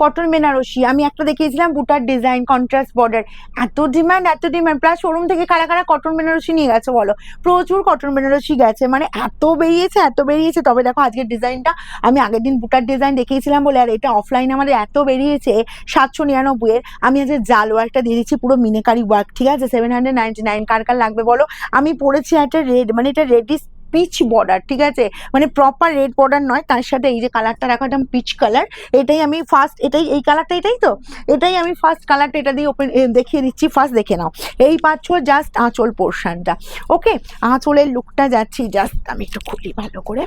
Cotton Banarasi আমি একটা দেখিয়েছিলাম বুটার ডিজাইন কন্ট্রাস্ট বর্ডার, এত ডিমান্ড প্লাস শোরুম থেকে কারা কারা কটন বেনারসি নিয়ে গেছে বলো? প্রচুর কটন বেনারসি গেছে, মানে এত বেরিয়েছে। তবে দেখো আজকের ডিজাইনটা আমি আগের দিন বুটার ডিজাইন দেখিয়েছিলাম বলে, আর এটা অফলাইনে আমাদের এত বেরিয়েছে 799 এর। আমি আজকে জাল ওয়ার্কটা দিয়ে দিচ্ছি পুরো মিনেকারি ওয়ার্ক, ঠিক আছে? 799। কার কার লাগবে বলো? আমি পরেছি একটা রেড, মানে এটা রেডিশ পিচ বর্ডার, ঠিক আছে? মানে প্রপার রেড বর্ডার নয়, তার সাথে এই যে কালারটা রাখা একদম পিচ কালার। এটাই আমি ফার্স্ট, এই কালারটা, এটাই আমি ফার্স্ট কালারটা এটা দিয়ে ওপেন দেখিয়ে দিচ্ছি। ফার্স্ট দেখে নাও, এই পাচ্ছ জাস্ট আঁচল পোর্শনটা। ওকে, আঁচলের লুকটা যাচ্ছি, জাস্ট আমি একটু খুলি ভালো করে।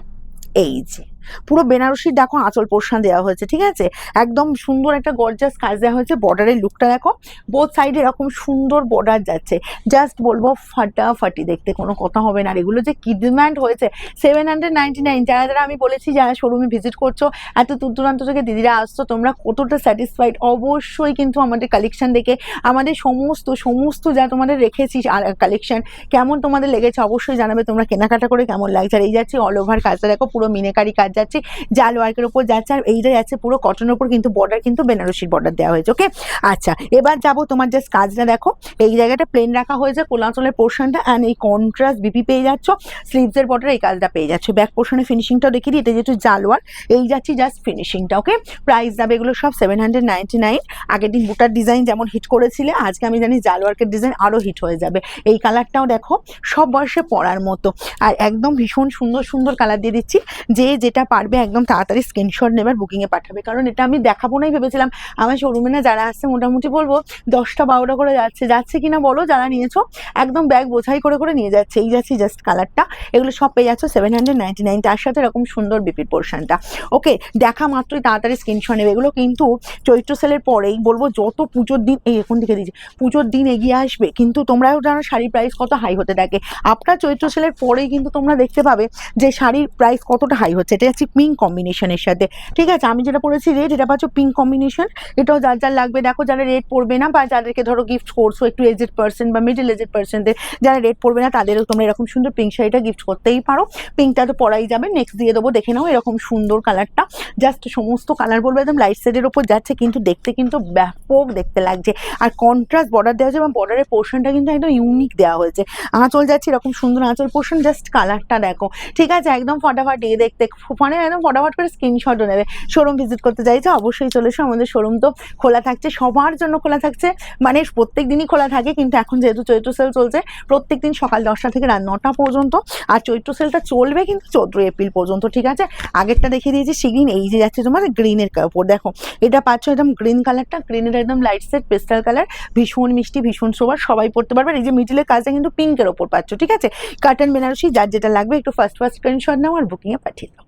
এই যে পুরো বেনারসির দেখো আঁচল পোর্শন দেওয়া হয়েছে, ঠিক আছে? একদম সুন্দর একটা গর্জাস কাজ দেওয়া হয়েছে। বর্ডারের লুকটা দেখো, বোথ সাইডে এরকম সুন্দর বর্ডার যাচ্ছে, জাস্ট বলবো ফাটাফাটি দেখতে, কোনো কথা হবে না। আর এগুলো যে কি ডিমান্ড হয়েছে, 799। যারা আমি বলেছি যারা শোরুমে ভিজিট করছো, এত দূর দূরান্ত থেকে দিদিরা আসছো, তোমরা কতটা স্যাটিসফাইড অবশ্যই কিন্তু আমাদের কালেকশন দেখে, আমাদের সমস্ত যা তোমাদের রেখেছি আর কালেকশন কেমন তোমাদের লেগেছে অবশ্যই জানাবে। তোমরা কেনাকাটা করে কেমন লাগছে। আর এই যাচ্ছে অল ওভার কাজটা দেখো, পুরো মিনেকারি কাজ যাচ্ছে, জাল ওয়ার্কের উপর যাচ্ছে, আর এইটা যাচ্ছে পুরো কটনের উপর, কিন্তু বর্ডার কিন্তু বেনারসির বর্ডার দেওয়া হয়েছে। ওকে, আচ্ছা এবার যাবো তোমার জাস্ট কাজটা দেখো। এই জায়গাটা প্লেন রাখা হয়েছে কোলাচলের পোর্শনটা, অ্যান্ড এই কন্ট্রাস্ট বিপি পেয়ে যাচ্ছ, স্লিভসের বর্ডার এই কাজটা পেয়ে যাচ্ছে। ব্যাক পোর্শনের ফিনিশিংটাও দেখিয়ে দিই, এটা যেহেতু জাল ওয়ার্ক, এই যাচ্ছি জাস্ট ফিনিশিংটা। ওকে, প্রাইস যাবে এগুলো সব 799। আগের দিন বুটার ডিজাইন যেমন হিট করেছিলে, আজকে আমি জানি জাল ওয়ার্কের ডিজাইন আরও হিট হয়ে যাবে। এই কালারটাও দেখো সব বয়সে পরার মতো, আর একদম ভীষণ সুন্দর কালার দিয়ে দিচ্ছি। যে যেটা পারবে একদম তাড়াতাড়ি স্ক্রিনশট নেবার, বুকিংয়ে পাঠাবে, কারণ এটা আমি দেখাবো নাই ভেবেছিলাম। আমার শোরুমে না যারা আসছে মোটামুটি বলবো 10টা 12টা করে যাচ্ছে কিনা বলো, যারা নিয়েছো একদম ব্যাগ বোঝাই করে নিয়ে যাচ্ছে। এই যাচ্ছি জাস্ট কালারটা, এগুলো সব পেয়ে যাচ্ছ 799, তার সাথে এরকম সুন্দর বিপির পোর্শনটা। ওকে, দেখা মাত্রই তাড়াতাড়ি স্ক্রিনশট নেবে। এগুলো কিন্তু চৈত্র সেলের পরেই বলবো, যত পুজোর দিন এই এখন থেকে দিয়েছি, পুজোর দিন এগিয়ে আসবে, কিন্তু তোমরাও জানো শাড়ির প্রাইস কত হাই হতে থাকে। আপনার চৈত্র সেলের পরেই কিন্তু তোমরা দেখতে পাবে যে শাড়ির প্রাইস কতটা হাই হচ্ছে। এটা হচ্ছে পিঙ্ক কম্বিনেশনের সাথে, ঠিক আছে? আমি যেটা পরেছি রেড, এটা পাচ্ছ পিঙ্ক কম্বিনেশন। এটাও যার লাগবে দেখো, যারা রেড পরবে না বা যাদেরকে ধরো গিফট করছো একটু এজেড পার্সন বা মিডল এজেড পার্সনদের, যারা রেড পরবে না তাদেরও তোমরা এরকম সুন্দর পিঙ্ক শাড়িটা গিফট করতেই পারো। পিঙ্কটা তো পরাই যাবে, নেক্সট দিয়ে দেবো, দেখে নাও এরকম সুন্দর কালারটা। জাস্ট সমস্ত কালার বলবো একদম লাইট শেডের ওপর যাচ্ছে, কিন্তু দেখতে কিন্তু ব্যাপক দেখতে লাগছে। আর কন্ট্রাস্ট বর্ডার দেওয়া হয়েছে এবং বর্ডারের পোর্শনটা কিন্তু একদম ইউনিক দেওয়া হয়েছে। আঁচল যাচ্ছে এরকম সুন্দর আঁচল পোর্শন, জাস্ট কালারটা দেখো, ঠিক আছে? একদম ফটাফট দেখতে, মানে একদম ফটাফট করে স্ক্রিনশটও নেবে। শোরুম ভিজিট করতে চাইছো অবশ্যই চলে এসো, আমাদের শোরুম তো খোলা থাকছে, সবার জন্য খোলা থাকছে, মানে প্রত্যেক দিনই খোলা থাকে, কিন্তু এখন যেহেতু চৈত্র সেল চলছে প্রত্যেক দিন সকাল 10টা থেকে রাত 9টা পর্যন্ত, আর চৈত্র সেলটা চলবে কিন্তু 14 এপ্রিল পর্যন্ত, ঠিক আছে? আগেরটা দেখিয়ে দিয়েছি সেদিন। এই যে যাচ্ছে তোমার গ্রিনের কাপড় দেখো, এটা পাচ্ছ একদম গ্রিন কালারটা, গ্রিনের একদম লাইট সেট পেস্টাল কালার, ভীষণ মিষ্টি ভীষণ সোবার, সবাই পড়তে পারবে। এই যে মিডিলের কাজটা কিন্তু পিঙ্কের ওপর পাচ্ছ, ঠিক আছে? কাটন বেনারসি, যার যেটা লাগবে একটু ফার্স্ট স্ক্রিনশট নাও আর বুকিংয়ে পাঠিয়ে দাও।